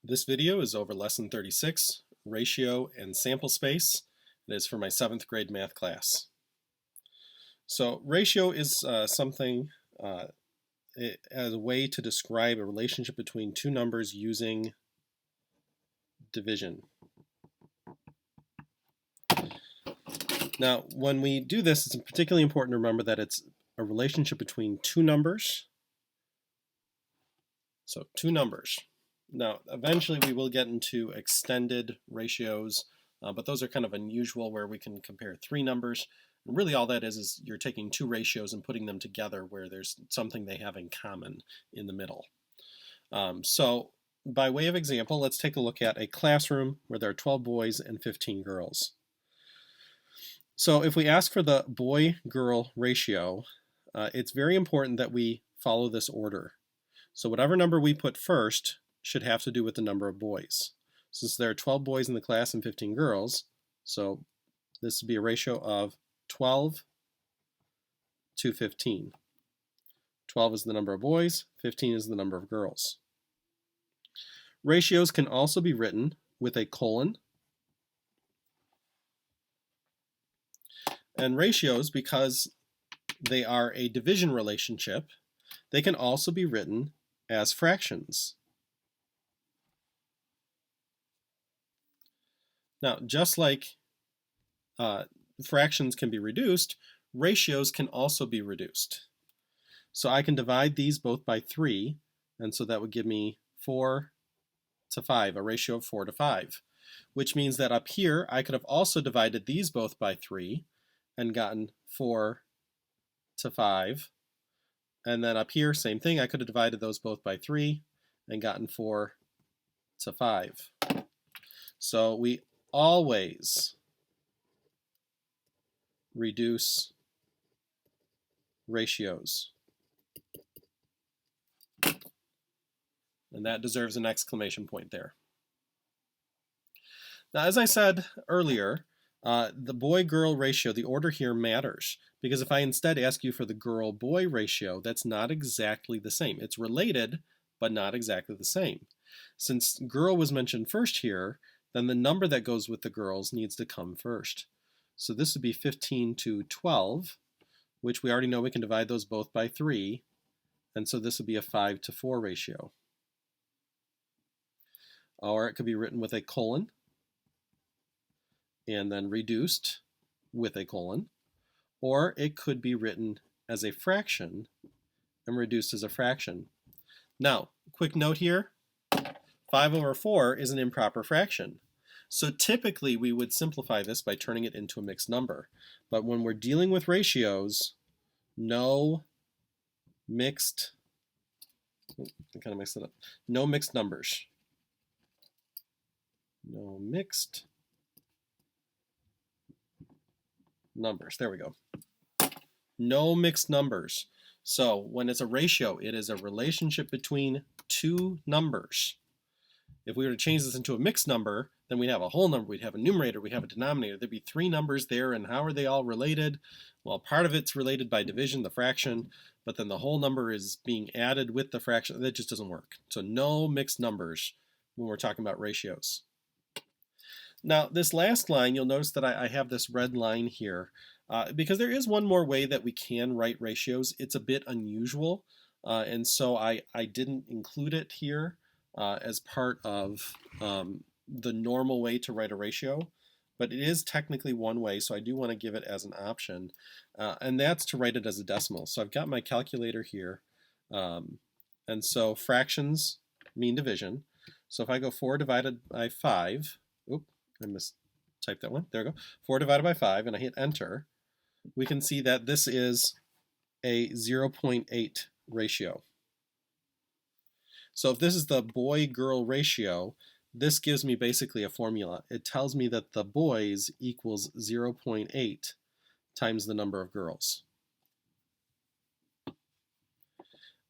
This video is over Lesson 36, Ratio and Sample Space. It is for my 7th grade math class. So ratio is something as a way to describe a relationship between two numbers using division. Now, when we do this, it's particularly important to remember that it's a relationship between two numbers. So two numbers. Now, eventually we will get into extended ratios, but those are kind of unusual where we can compare three numbers. And really all that is you're taking two ratios and putting them together where there's something they have in common in the middle. So by way of example, let's take a look at a classroom where there are 12 boys and 15 girls. So if we ask for the boy-girl ratio, it's very important that we follow this order. So whatever number we put first should have to do with the number of boys. Since there are 12 boys in the class and 15 girls, so this would be a ratio of 12 to 15. 12 is the number of boys, 15 is the number of girls. Ratios can also be written with a colon. And ratios, because they are a division relationship, they can also be written as fractions. Now, just like fractions can be reduced, ratios can also be reduced. So I can divide these both by 3, and so that would give me 4 to 5, a ratio of 4 to 5, which means that up here I could have also divided these both by 3 and gotten 4 to 5. And then up here, same thing, I could have divided those both by 3 and gotten 4 to 5. So we always reduce ratios. And that deserves an exclamation point there. Now, as I said earlier, the boy-girl ratio, the order here matters, because if I instead ask you for the girl-boy ratio, that's not exactly the same. It's related, but not exactly the same. Since girl was mentioned first here, then the number that goes with the girls needs to come first. So this would be 15 to 12, which we already know we can divide those both by 3, and so this would be a 5 to 4 ratio. Or it could be written with a colon, and then reduced with a colon, or it could be written as a fraction and reduced as a fraction. Now, quick note here, 5 over 4 is an improper fraction. So typically we would simplify this by turning it into a mixed number. But when we're dealing with ratios, no mixed, I kind of mixed it up, no mixed numbers. No mixed numbers. There we go. No mixed numbers. So when it's a ratio, it is a relationship between two numbers. If we were to change this into a mixed number, then we'd have a whole number, we'd have a numerator, we'd have a denominator. There'd be 3 numbers there, and how are they all related? Well, part of it's related by division, the fraction, but then the whole number is being added with the fraction. That just doesn't work. So no mixed numbers when we're talking about ratios. Now, this last line, you'll notice that I have this red line here because there is one more way that we can write ratios. It's a bit unusual, and so I didn't include it here as part of the normal way to write a ratio, but it is technically one way, so I do want to give it as an option, and that's to write it as a decimal. So I've got my calculator here, and so fractions mean division. So if I go 4 divided by 5, oops, I mistyped that one. There we go. 4 divided by 5, and I hit enter. We can see that this is a 0.8 ratio. So if this is the boy-girl ratio, this gives me basically a formula. It tells me that the boys equals 0.8 times the number of girls.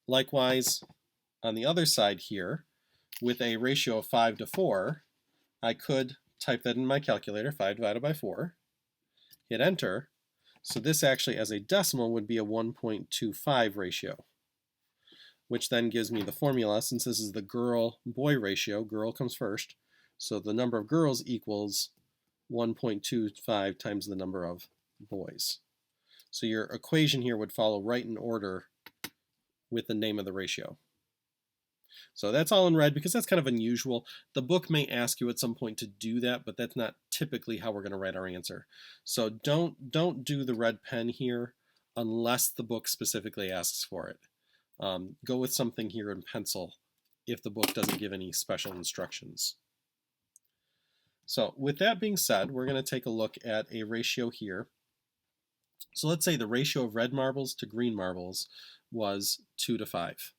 Likewise, on the other side here, with a ratio of 5 to 4, I could type that in my calculator, 5 divided by 4, hit enter. So this actually as a decimal would be a 1.25 ratio. which then gives me the formula. Since this is the girl-boy ratio, girl comes first, so the number of girls equals 1.25 times the number of boys. So your equation here would follow right in order with the name of the ratio. So that's all in red because that's kind of unusual. The book may ask you at some point to do that, but that's not typically how we're going to write our answer. So don't do the red pen here unless the book specifically asks for it. Go with something here in pencil if the book doesn't give any special instructions. So with that being said, we're going to take a look at a ratio here. So let's say the ratio of red marbles to green marbles was 2 to 5.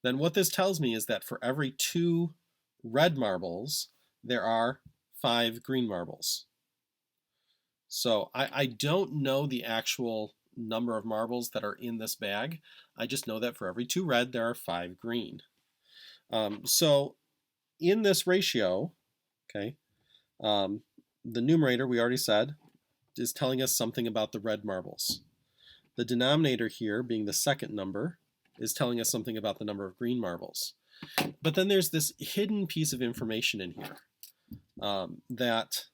Then what this tells me is that for every 2 red marbles, there are 5 green marbles. So I don't know the actual number of marbles that are in this bag. I just know that for every 2 red, there are 5 green. So in this ratio, okay, the numerator, we already said, is telling us something about the red marbles. The denominator here, being the second number, is telling us something about the number of green marbles. But then there's this hidden piece of information in here that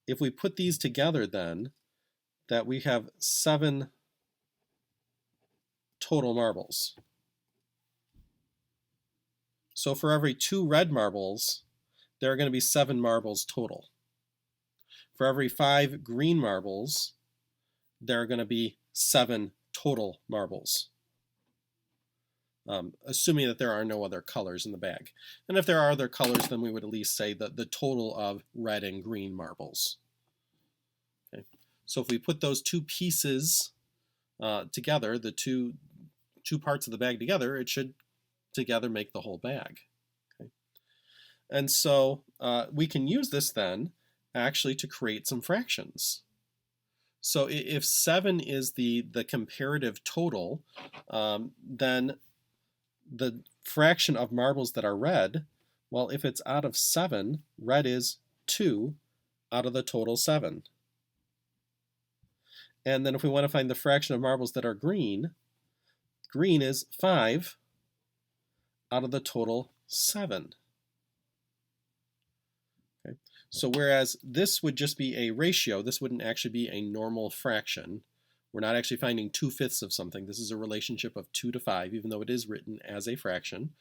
if we put these together then, that we have 7 total marbles. So for every 2 red marbles, there are going to be 7 marbles total. For every 5 green marbles, there are going to be 7 total marbles. Assuming that there are no other colors in the bag. And if there are other colors, then we would at least say that the total of red and green marbles. Okay. So if we put those 2 pieces together, the two parts of the bag together, it should together make the whole bag. Okay. And so we can use this then actually to create some fractions. So if 7 is the comparative total, then the fraction of marbles that are red, well, if it's out of 7, red is 2 out of the total 7. And then if we want to find the fraction of marbles that are green, green is 5 out of the total 7. Okay. So whereas this would just be a ratio, this wouldn't actually be a normal fraction. We're not actually finding 2/5 of something. This is a relationship of 2 to 5, even though it is written as a fraction.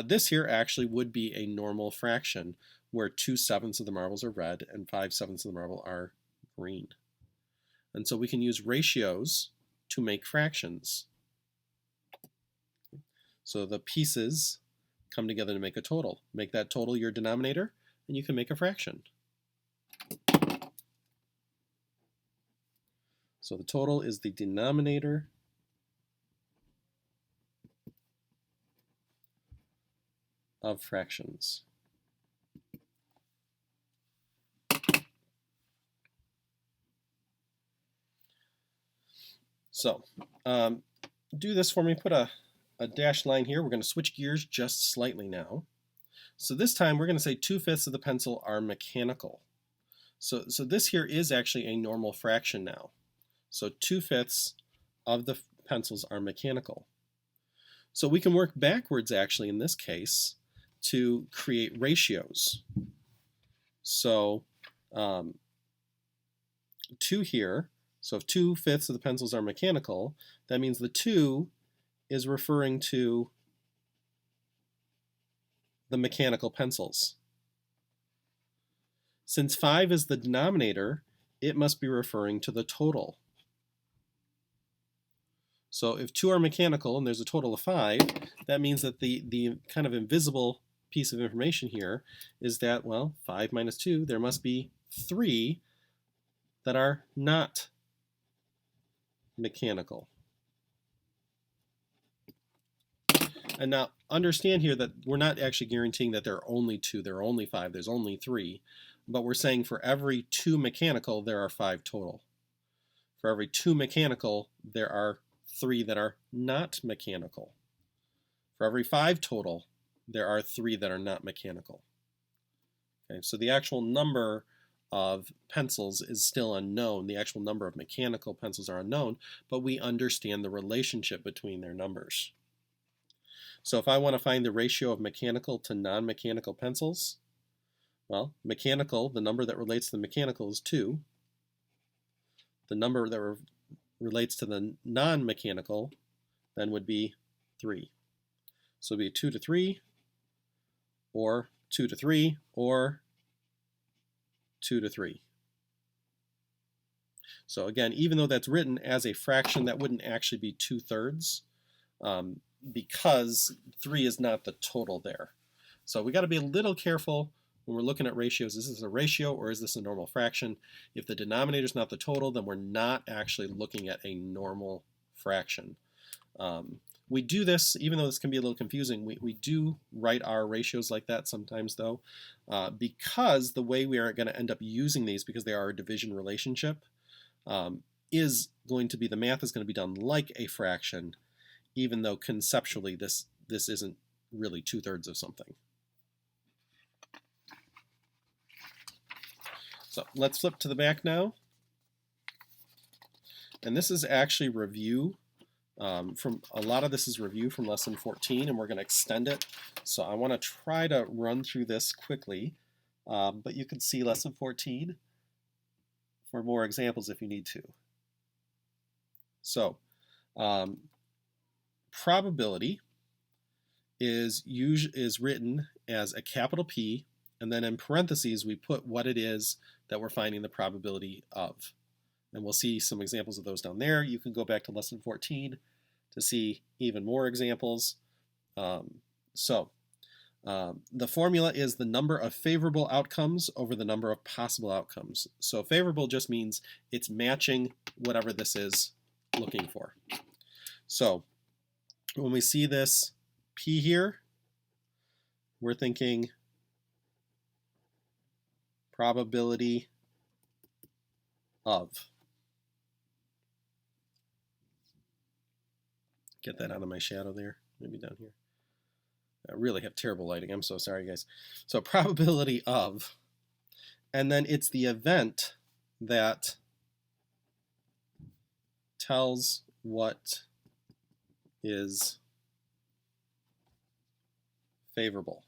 This here actually would be a normal fraction, where 2/7 of the marbles are red and 5/7 of the marble are green. And so we can use ratios to make fractions. So the pieces come together to make a total. Make that total your denominator, and you can make a fraction. So the total is the denominator of fractions. So do this for me. Put a dashed line here. We're going to switch gears just slightly now. So this time we're going to say 2/5 of the pencil are mechanical. So this here is actually a normal fraction now. So 2/5 of the pencils are mechanical. So we can work backwards actually in this case to create ratios. So 2 here, so if 2/5 of the pencils are mechanical, that means the 2 is referring to the mechanical pencils. Since 5 is the denominator, it must be referring to the total. So if 2 are mechanical and there's a total of 5, that means that the kind of invisible piece of information here is that, well, 5 minus 2, there must be 3 that are not mechanical. And now understand here that we're not actually guaranteeing that there are only 2, there are only 5, there's only 3, but we're saying for every 2 mechanical, there are 5 total. For every 2 mechanical, there are 3 that are not mechanical. For every 5 total, there are 3 that are not mechanical. Okay, so the actual number of pencils is still unknown. The actual number of mechanical pencils are unknown, but we understand the relationship between their numbers. So if I want to find the ratio of mechanical to non-mechanical pencils, well, mechanical, the number that relates to the mechanical is 2. The number that relates to the non-mechanical then would be 3. So it would be 2 to 3, or 2 to 3, or 2 to 3. So again, even though that's written as a fraction, that wouldn't actually be 2/3 because 3 is not the total there. So we got to be a little careful when we're looking at ratios. Is this a ratio or is this a normal fraction? If the denominator is not the total, then we're not actually looking at a normal fraction. We do this, even though this can be a little confusing, we do write our ratios like that sometimes though, because the way we are going to end up using these, because they are a division relationship, is going to be, the math is going to be done like a fraction, even though conceptually this isn't really 2/3 of something. So let's flip to the back now. And this is actually review. From a lot of this is review from lesson 14, and we're going to extend it. So I want to try to run through this quickly, but you can see lesson 14 for more examples if you need to. So probability is written as a capital P, and then in parentheses we put what it is that we're finding the probability of. And we'll see some examples of those down there. You can go back to lesson 14 to see even more examples. The formula is the number of favorable outcomes over the number of possible outcomes. So favorable just means it's matching whatever this is looking for. So when we see this P here, we're thinking probability of. Get that out of my shadow there, maybe down here. I really have terrible lighting. I'm so sorry, guys. So probability of, and then it's the event that tells what is favorable.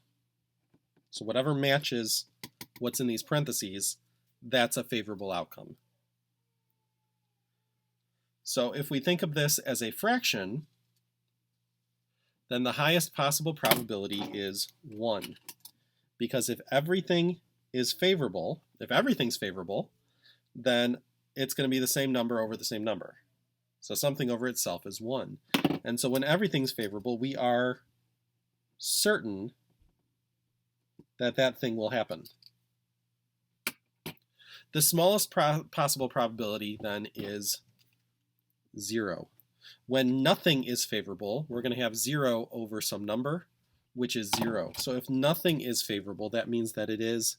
So whatever matches what's in these parentheses, that's a favorable outcome. So if we think of this as a fraction, then the highest possible probability is 1. Because if everything is favorable, if everything's favorable, then it's going to be the same number over the same number. So something over itself is 1. And so when everything's favorable, we are certain that that thing will happen. The smallest possible probability then is 0. When nothing is favorable, we're going to have 0 over some number, which is 0. So if nothing is favorable, that means that it is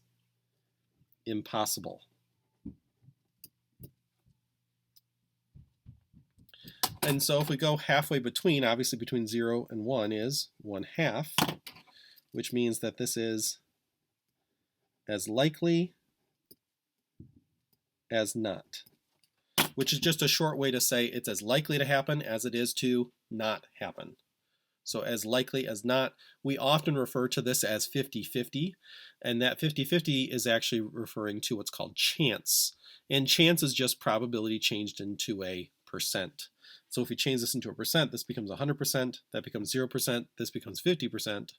impossible. And so if we go halfway between, obviously between 0 and 1 is 1/2, which means that this is as likely as not, which is just a short way to say it's as likely to happen as it is to not happen. So as likely as not, we often refer to this as 50-50, and that 50-50 is actually referring to what's called chance. And chance is just probability changed into a percent. So if we change this into a percent, this becomes 100%, that becomes 0%, this becomes 50%.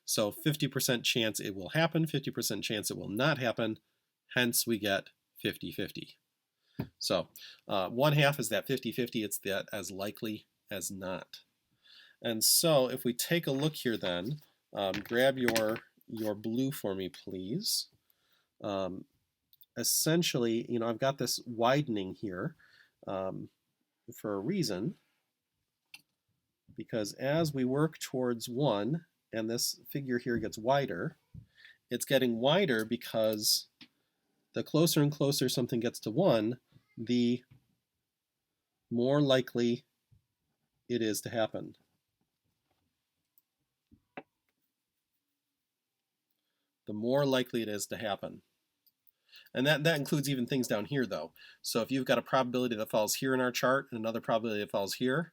So 50% chance it will happen, 50% chance it will not happen, hence we get 50-50. So 1/2 is that 50-50, it's that as likely as not. And so if we take a look here then, grab your blue for me, please. Essentially, you know, I've got this widening here for a reason, because as we work towards 1 and this figure here gets wider, it's getting wider because the closer and closer something gets to 1, the more likely it is to happen. The more likely it is to happen. And that includes even things down here, though. So if you've got a probability that falls here in our chart and another probability that falls here,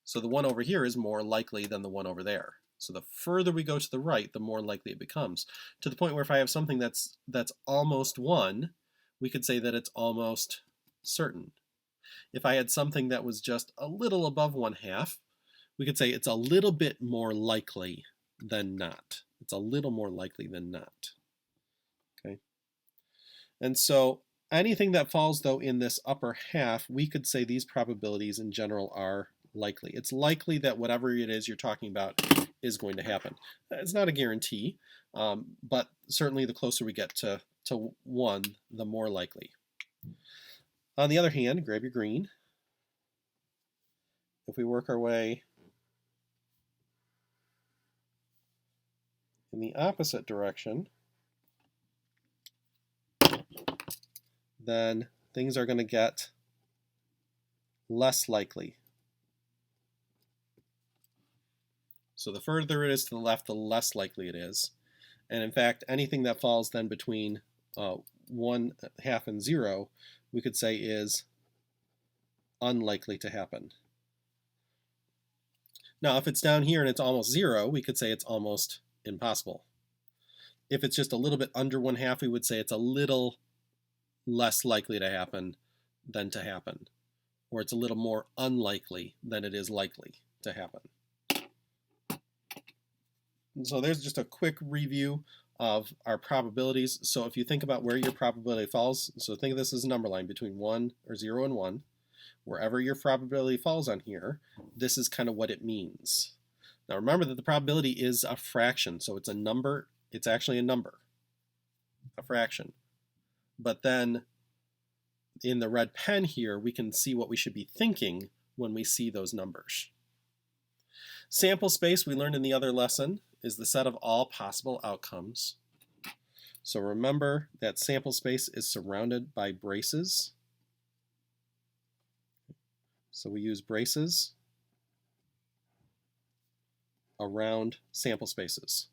so the one over here is more likely than the one over there. So the further we go to the right, the more likely it becomes. To the point where if I have something that's almost 1, we could say that it's almost certain. If I had something that was just a little above 1/2, we could say it's a little bit more likely than not. It's a little more likely than not. Okay. And so anything that falls, though, in this upper half, we could say these probabilities in general are likely. It's likely that whatever it is you're talking about is going to happen. It's not a guarantee, but certainly the closer we get to 1, the more likely. On the other hand, grab your green. If we work our way in the opposite direction, then things are going to get less likely. So the further it is to the left, the less likely it is. And in fact, anything that falls then between 1/2 and 0, we could say is unlikely to happen. Now, if it's down here and it's almost 0, we could say it's almost impossible. If it's just a little bit under 1/2, we would say it's a little less likely to happen than to happen. Or it's a little more unlikely than it is likely to happen. And so there's just a quick review of our probabilities. So if you think about where your probability falls, so think of this as a number line between 1 or 0 and 1. Wherever your probability falls on here, this is kind of what it means. Now remember that the probability is a fraction, so it's a number. It's actually a number, a fraction. But then in the red pen here, we can see what we should be thinking when we see those numbers. Sample space, we learned in the other lesson, is the set of all possible outcomes. So remember that sample space is surrounded by braces. So we use braces around sample spaces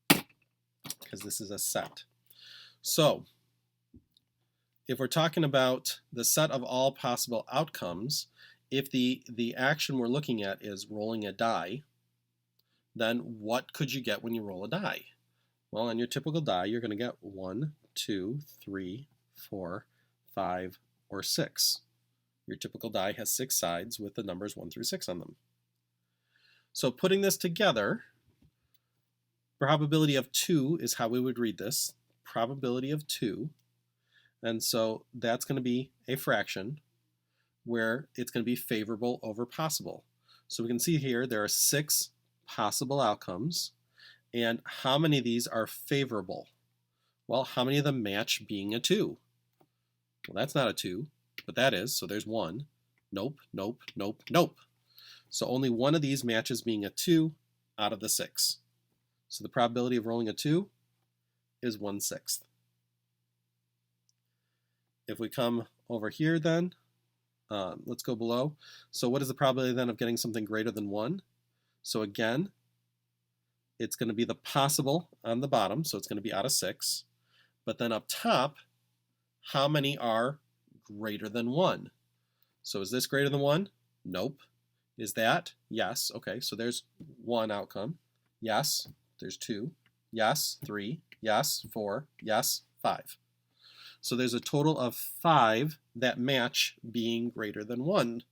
because this is a set. So if we're talking about the set of all possible outcomes, if the action we're looking at is rolling a die, then what could you get when you roll a die? Well, on your typical die, you're going to get 1, 2, 3, 4, 5, or 6. Your typical die has 6 sides with the numbers 1 through 6 on them. So putting this together, probability of 2 is how we would read this. Probability of 2. And so that's going to be a fraction where it's going to be favorable over possible. So we can see here there are 6 possible outcomes. And how many of these are favorable? Well, how many of them match being a 2? Well, that's not a 2, but that is. So there's 1. Nope, nope, nope, nope. So only one of these matches being a 2 out of the 6. So the probability of rolling a 2 is 1/6. If we come over here then, let's go below. So what is the probability then of getting something greater than 1? So again, it's going to be the possible on the bottom, so it's going to be out of 6. But then up top, how many are greater than 1? So is this greater than 1? Nope. Is that? Yes. Okay, so there's 1 outcome. Yes. There's 2. Yes. 3. Yes. 4. Yes. 5. So there's a total of 5 that match being greater than 1.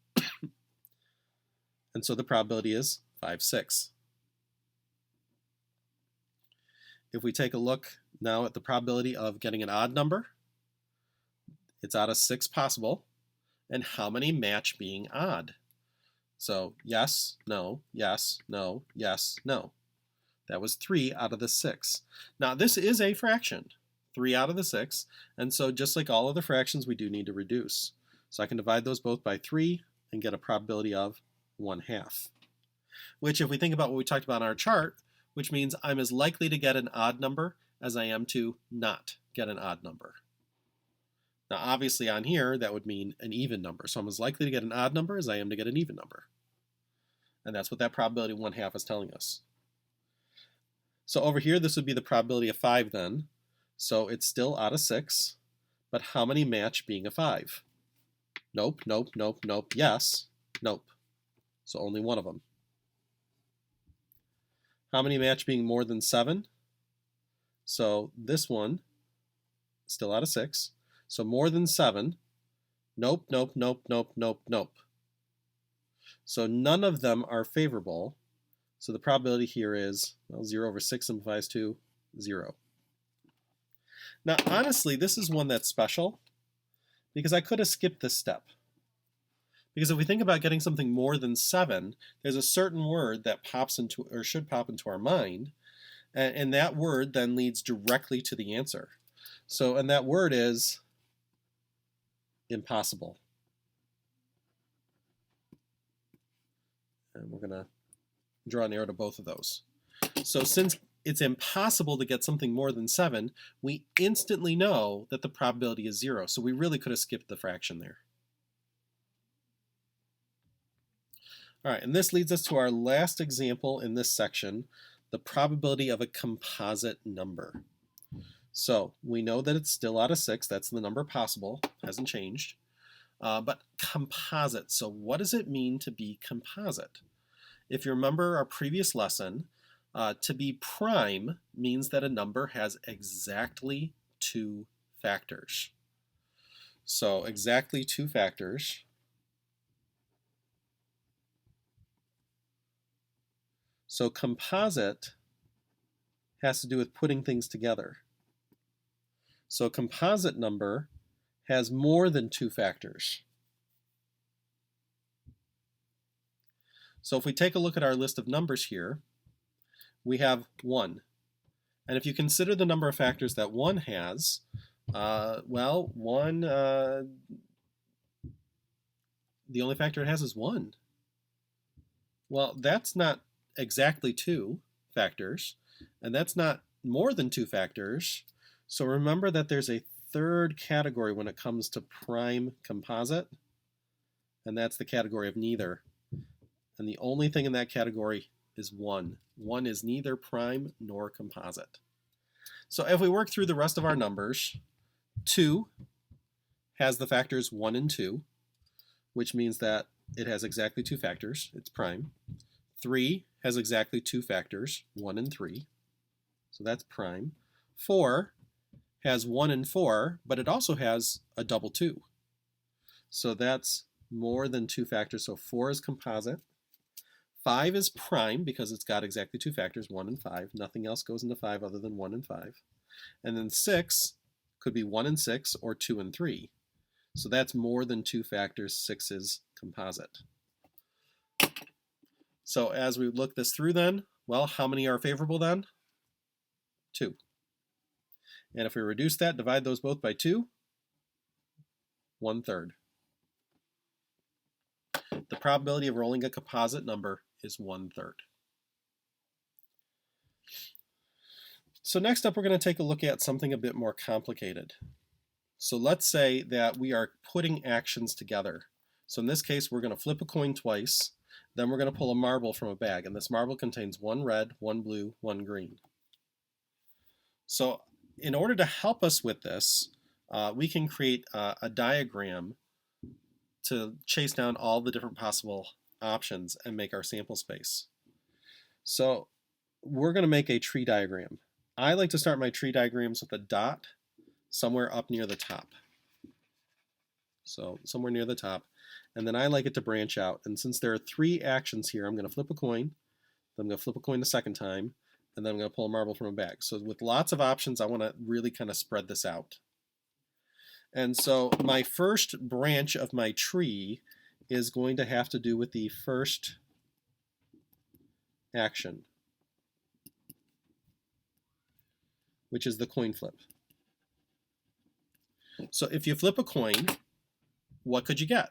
And so the probability is 5/6. If we take a look now at the probability of getting an odd number, it's out of 6 possible. And how many match being odd? So yes, no, yes, no, yes, no. That was 3 out of the 6. Now this is a fraction, 3 out of the 6. And so just like all other fractions, we do need to reduce. So I can divide those both by 3 and get a probability of 1/2. Which if we think about what we talked about on our chart, which means I'm as likely to get an odd number as I am to not get an odd number. Now obviously on here that would mean an even number, so I'm as likely to get an odd number as I am to get an even number. And that's what that probability of 1/2 is telling us. So over here this would be the probability of 5 then. So it's still out of 6, but how many match being a 5? Nope, nope, nope, nope, yes, nope. So only one of them. How many match being more than 7? So this one, still out of 6. So more than 7. Nope, nope, nope, nope, nope, nope. So none of them are favorable. So the probability here is, well, 0 over 6 simplifies to 0. Now, honestly, this is one that's special because I could have skipped this step. Because if we think about getting something more than 7, there's a certain word that pops into, or should pop into our mind, and that word then leads directly to the answer. So, and that word is impossible. And we're going to draw an arrow to both of those. So since it's impossible to get something more than 7, we instantly know that the probability is 0. So we really could have skipped the fraction there. All right, and this leads us to our last example in this section, the probability of a composite number. So we know that it's still out of 6. That's the number possible, hasn't changed. But composite, so what does it mean to be composite? If you remember our previous lesson, to be prime means that a number has exactly 2 factors. So exactly 2 factors. So composite has to do with putting things together. So a composite number has more than 2 factors. So if we take a look at our list of numbers here, we have 1. And if you consider the number of factors that 1 has, well, 1, the only factor it has is 1. Well, that's not exactly 2 factors, and that's not more than 2 factors. So remember that there's a third category when it comes to prime composite, and that's the category of neither. And the only thing in that category is 1. 1 is neither prime nor composite. So if we work through the rest of our numbers, 2 has the factors 1 and 2, which means that it has exactly 2 factors. It's prime. 3 has exactly 2 factors, 1 and 3. So that's prime. 4 has 1 and 4, but it also has a double 2. So that's more than 2 factors. So 4 is composite. 5 is prime because it's got exactly 2 factors, 1 and 5. Nothing else goes into 5 other than 1 and 5. And then 6 could be 1 and 6 or 2 and 3. So that's more than 2 factors. 6 is composite. So as we look this through then, well, how many are favorable then? 2. And if we reduce that, divide those both by 2, 1/3. The probability of rolling a composite number is 1/3. So next up, we're going to take a look at something a bit more complicated. So let's say that we are putting actions together. So in this case, we're going to flip a coin twice. Then we're going to pull a marble from a bag, and this marble contains 1 red, 1 blue, 1 green. So in order to help us with this, we can create a diagram to chase down all the different possible options and make our sample space. So we're going to make a tree diagram. I like to start my tree diagrams with a dot somewhere up near the top. So somewhere near the top. And then I like it to branch out. And since there are 3 actions here, I'm going to flip a coin, then I'm going to flip a coin the second time, and then I'm going to pull a marble from a bag. So with lots of options, I want to really kind of spread this out. And so my first branch of my tree is going to have to do with the first action, which is the coin flip. So if you flip a coin, what could you get?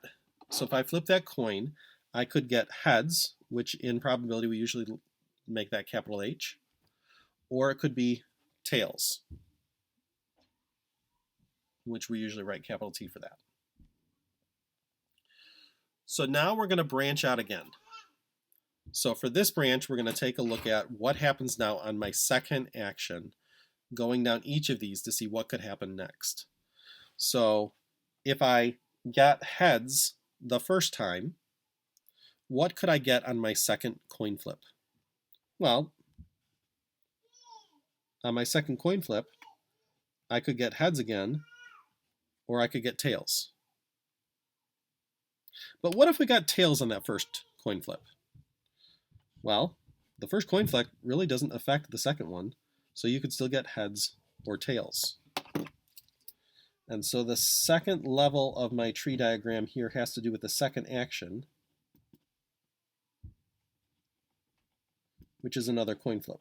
So if I flip that coin, I could get heads, which in probability we usually make that capital H, or it could be tails, which we usually write capital T for that. So now we're going to branch out again. So for this branch, we're going to take a look at what happens now on my second action, going down each of these to see what could happen next. So if I got heads the first time, what could I get on my second coin flip? Well, on my second coin flip, I could get heads again, or I could get tails. But what if we got tails on that first coin flip? Well, the first coin flip really doesn't affect the second one, so you could still get heads or tails. And so the second level of my tree diagram here has to do with the second action, which is another coin flip.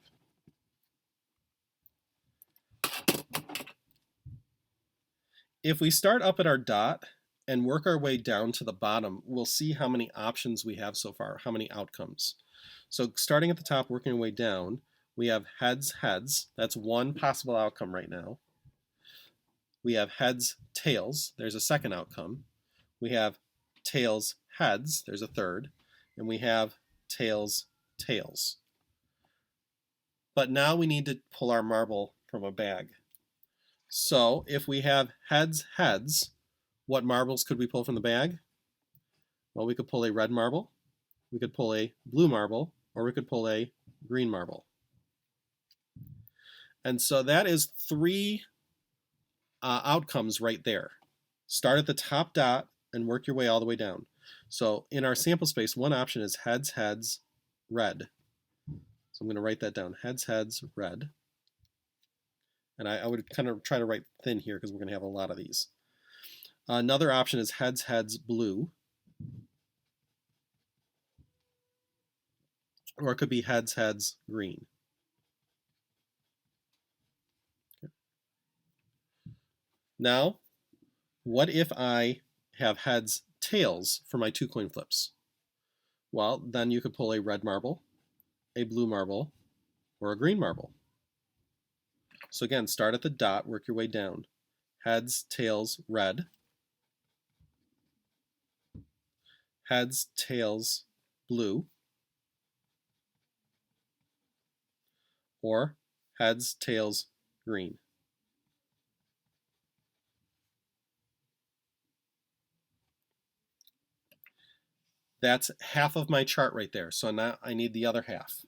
If we start up at our dot and work our way down to the bottom, we'll see how many options we have so far, how many outcomes. So starting at the top, working our way down, we have heads, heads. That's one possible outcome right now. We have heads, tails. There's a second outcome. We have tails, heads. There's a third. And we have tails, tails. But now we need to pull our marble from a bag. So if we have heads, heads, what marbles could we pull from the bag? Well, we could pull a red marble, we could pull a blue marble, or we could pull a green marble. And so that is three outcomes right there. Start at the top dot and work your way all the way down. So in our sample space, one option is heads, heads, red. So I'm going to write that down, heads, heads, red. And I would kind of try to write thin here because we're going to have a lot of these. Another option is heads, heads, blue. Or it could be heads, heads, green. Okay. Now, what if I have heads, tails for my two coin flips? Well, then you could pull a red marble, a blue marble, or a green marble. So again, start at the dot, work your way down. Heads, tails, red. Heads, tails, blue. Or heads, tails, green. That's half of my chart right there. So now I need the other half.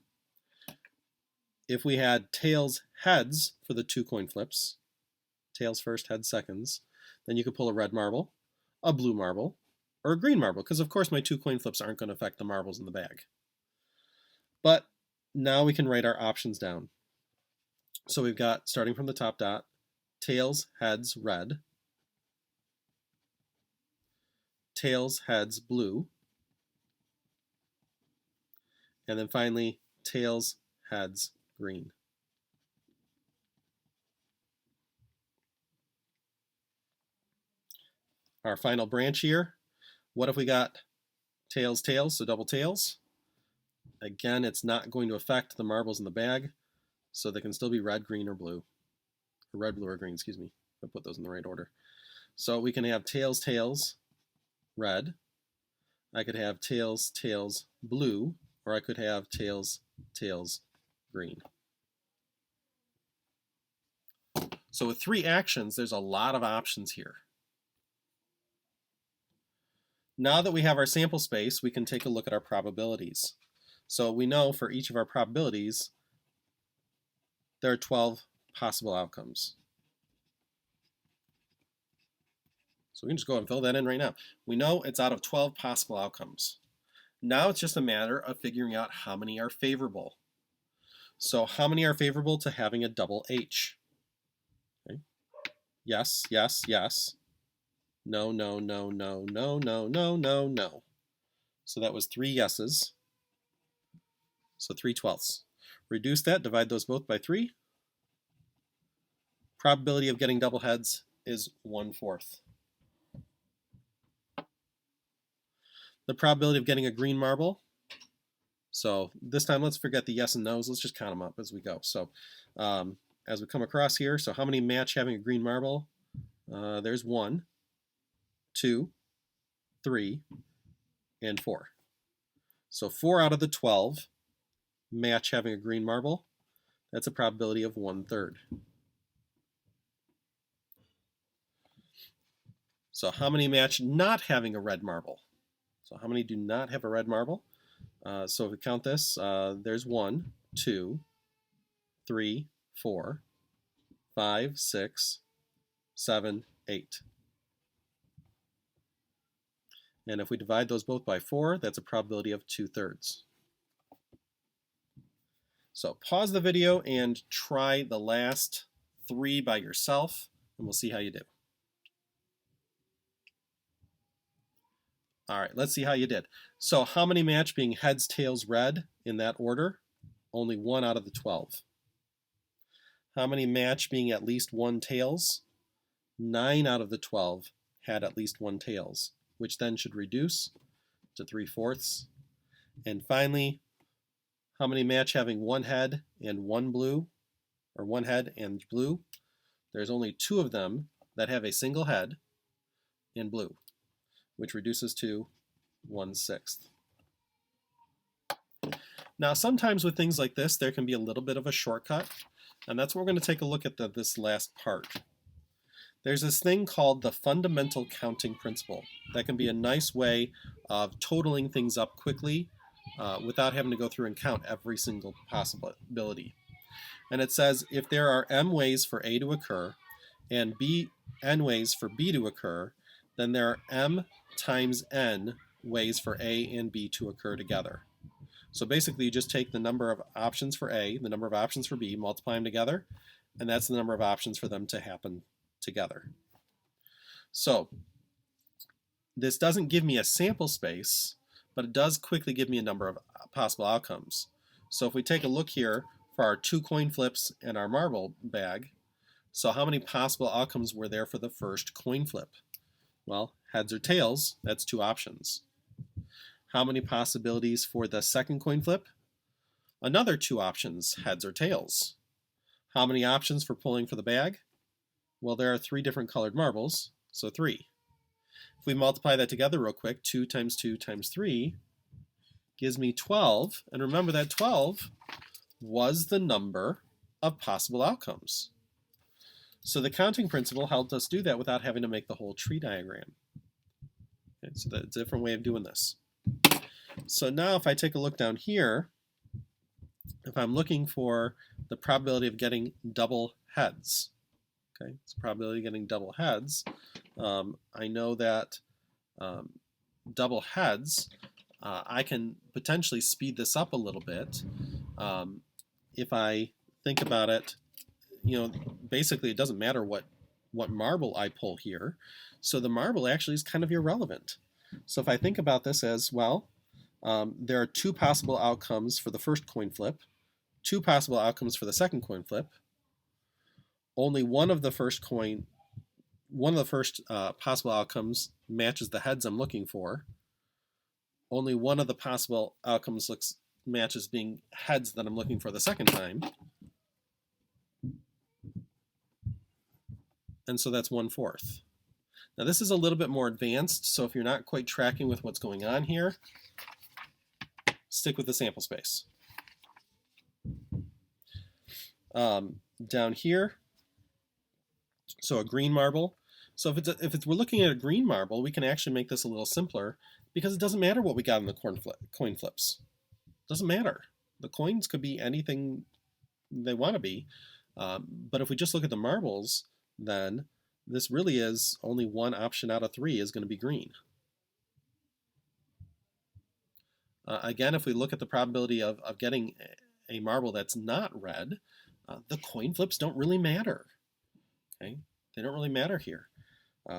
If we had tails, heads for the two coin flips, tails first, heads seconds, then you could pull a red marble, a blue marble, or a green marble, because of course my two coin flips aren't going to affect the marbles in the bag. But now we can write our options down. So we've got, starting from the top dot, tails, heads, red, tails, heads, blue, and then finally tails, heads, green. Our final branch here, what if we got tails, tails, so double tails? Again, it's not going to affect the marbles in the bag, so they can still be red, green, or blue. Or red, blue, or green, excuse me. I put those in the right order. So we can have tails, tails, red. I could have tails, tails, blue, or I could have tails, tails, green. So with three actions, there's a lot of options here. Now that we have our sample space, we can take a look at our probabilities. So we know for each of our probabilities, there are 12 possible outcomes. So we can just go and fill that in right now. We know it's out of 12 possible outcomes. Now it's just a matter of figuring out how many are favorable. So how many are favorable to having a double H? Okay. Yes, yes, yes. No, no, no, no, no, no, no, no, no. So that was 3 yeses. So 3/12. Reduce that, divide those both by 3. Probability of getting double heads is 1/4. The probability of getting a green marble, so this time let's forget the yes and no's, let's just count them up as we go. So as we come across here, so how many match having a green marble? There's 1, 2, 3, and 4. So 4 out of the 12 match having a green marble. That's a probability of 1/3. So how many match not having a red marble? So how many do not have a red marble? So if we count this, there's 1, 2, 3, 4, 5, 6, 7, 8. And if we divide those both by 4, that's a probability of 2/3. So pause the video and try the last 3 by yourself, and we'll see how you do. All right, let's see how you did. So how many match being heads, tails, red in that order? Only 1 out of the 12. How many match being at least 1 tails? 9 out of the 12 had at least 1 tails, which then should reduce to 3/4. And finally, how many match having 1 head and 1 blue, or 1 head and blue? There's only 2 of them that have a single head in blue, which reduces to 1/6. Now, sometimes with things like this, there can be a little bit of a shortcut, and that's what we're going to take a look at this last part. There's this thing called the fundamental counting principle. That can be a nice way of totaling things up quickly without having to go through and count every single possibility. And it says if there are m ways for A to occur and n ways for B to occur, then there are m times n ways for A and B to occur together. So basically you just take the number of options for A, the number of options for B, multiply them together, and that's the number of options for them to happen together. So this doesn't give me a sample space, but it does quickly give me a number of possible outcomes. So if we take a look here for our 2 coin flips and our marble bag, so how many possible outcomes were there for the first coin flip? Well, heads or tails, that's 2 options. How many possibilities for the second coin flip? Another 2 options, heads or tails. How many options for pulling for the bag? Well, there are 3 different colored marbles, so 3. If we multiply that together real quick, 2 times 2 times 3 gives me 12. And remember that 12 was the number of possible outcomes. So the counting principle helped us do that without having to make the whole tree diagram. Okay, so that's a different way of doing this. So now if I take a look down here, if I'm looking for the probability of getting double heads, okay, it's probability of getting double heads, I know that double heads, I can potentially speed this up a little bit. If I think about it, basically it doesn't matter what marble I pull here. So the marble actually is kind of irrelevant. So if I think about this as, well, there are 2 possible outcomes for the first coin flip, 2 possible outcomes for the second coin flip. Only one of the first possible outcomes matches the heads I'm looking for. Only one of the possible outcomes matches being heads that I'm looking for the second time. And so that's 1/4. Now this is a little bit more advanced, so if you're not quite tracking with what's going on here, stick with the sample space. Down here, so a green marble. So if we're looking at a green marble, we can actually make this a little simpler because it doesn't matter what we got in the coin flips. It doesn't matter. The coins could be anything they want to be. But if we just look at the marbles, then this really is only 1 option out of 3 is going to be green. Again, if we look at the probability of getting a marble that's not red, the coin flips don't really matter. Okay, they don't really matter here.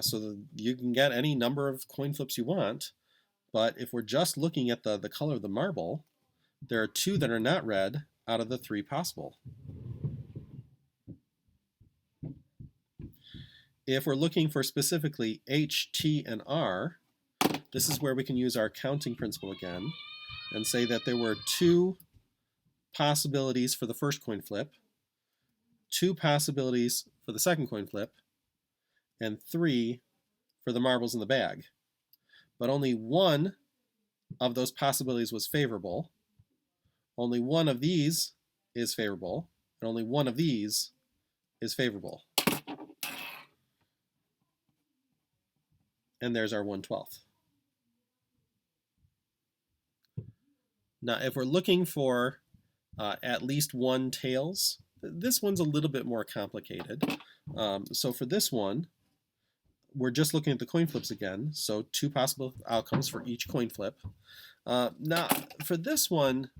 So you can get any number of coin flips you want, but if we're just looking at the color of the marble, there are 2 that are not red out of the 3 possible. If we're looking for specifically H, T, and R, this is where we can use our counting principle again and say that there were 2 possibilities for the first coin flip, 2 possibilities for the second coin flip, and 3 for the marbles in the bag. But only 1 of those possibilities was favorable. Only 1 of these is favorable, and only 1 of these is favorable. and there's our 1/12. Now, if we're looking for at least one tails, this one's a little bit more complicated. So for this one, we're just looking at the coin flips again. So 2 possible outcomes for each coin flip. Now, for this one,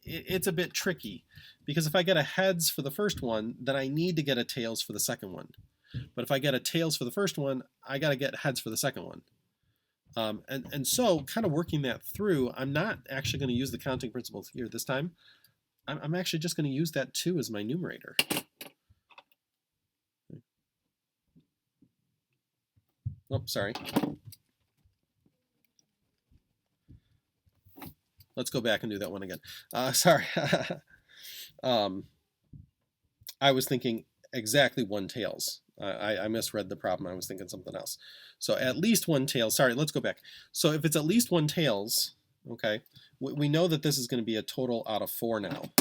it's a bit tricky because if I get a heads for the first one, then I need to get a tails for the second one. But if I get a tails for the first one, I got to get heads for the second one. And so kind of working that through, I'm not actually going to use the counting principle here this time. I'm actually just going to use that 2 as my numerator. Oh, sorry. Let's go back and do that one again. Sorry. I was thinking exactly 1 tails. I misread the problem. I was thinking something else. So at least 1 tails. Sorry, let's go back. So if it's at least 1 tails, okay, we know that this is going to be a total out of 4 now.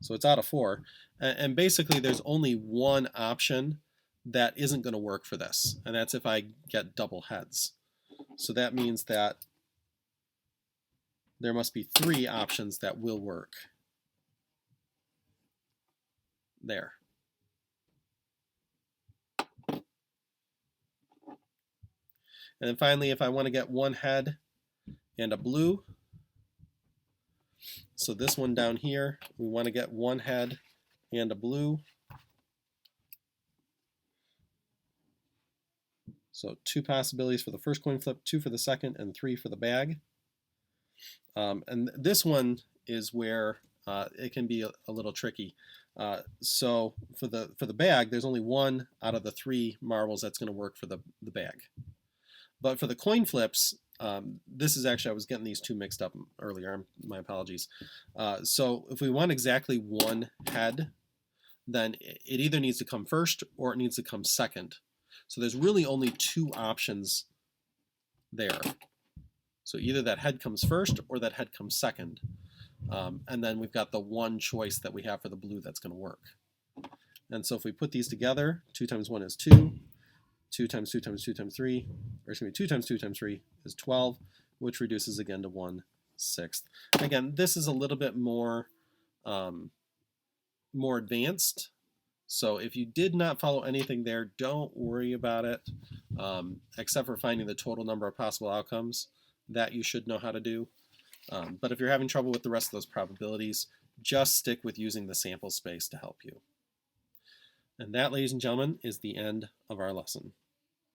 So it's out of 4. And basically there's only one option that isn't going to work for this. And that's if I get double heads. So that means that there must be 3 options that will work. There. And then finally, if I want to get 1 head and a blue, so this one down here, we want to get 1 head and a blue. So 2 possibilities for the first coin flip, 2 for the second, and 3 for the bag. And this one is where it can be a little tricky. So for the bag, there's only 1 out of the 3 marbles that's going to work for the bag. But for the coin flips, this is actually, I was getting these 2 mixed up earlier. My apologies. So if we want exactly 1 head, then it either needs to come first or it needs to come second. So there's really only 2 options there. So either that head comes first or that head comes second. And then we've got the 1 choice that we have for the blue that's going to work. And so if we put these together, 2 times 1 is 2. 2 times 2 times 2 times 3, or excuse me, 2 times 2 times 3 is 12, which reduces again to 1/6. Again, this is a little bit more, more advanced. So if you did not follow anything there, don't worry about it, except for finding the total number of possible outcomes. That you should know how to do. But if you're having trouble with the rest of those probabilities, just stick with using the sample space to help you. And that, ladies and gentlemen, is the end of our lesson.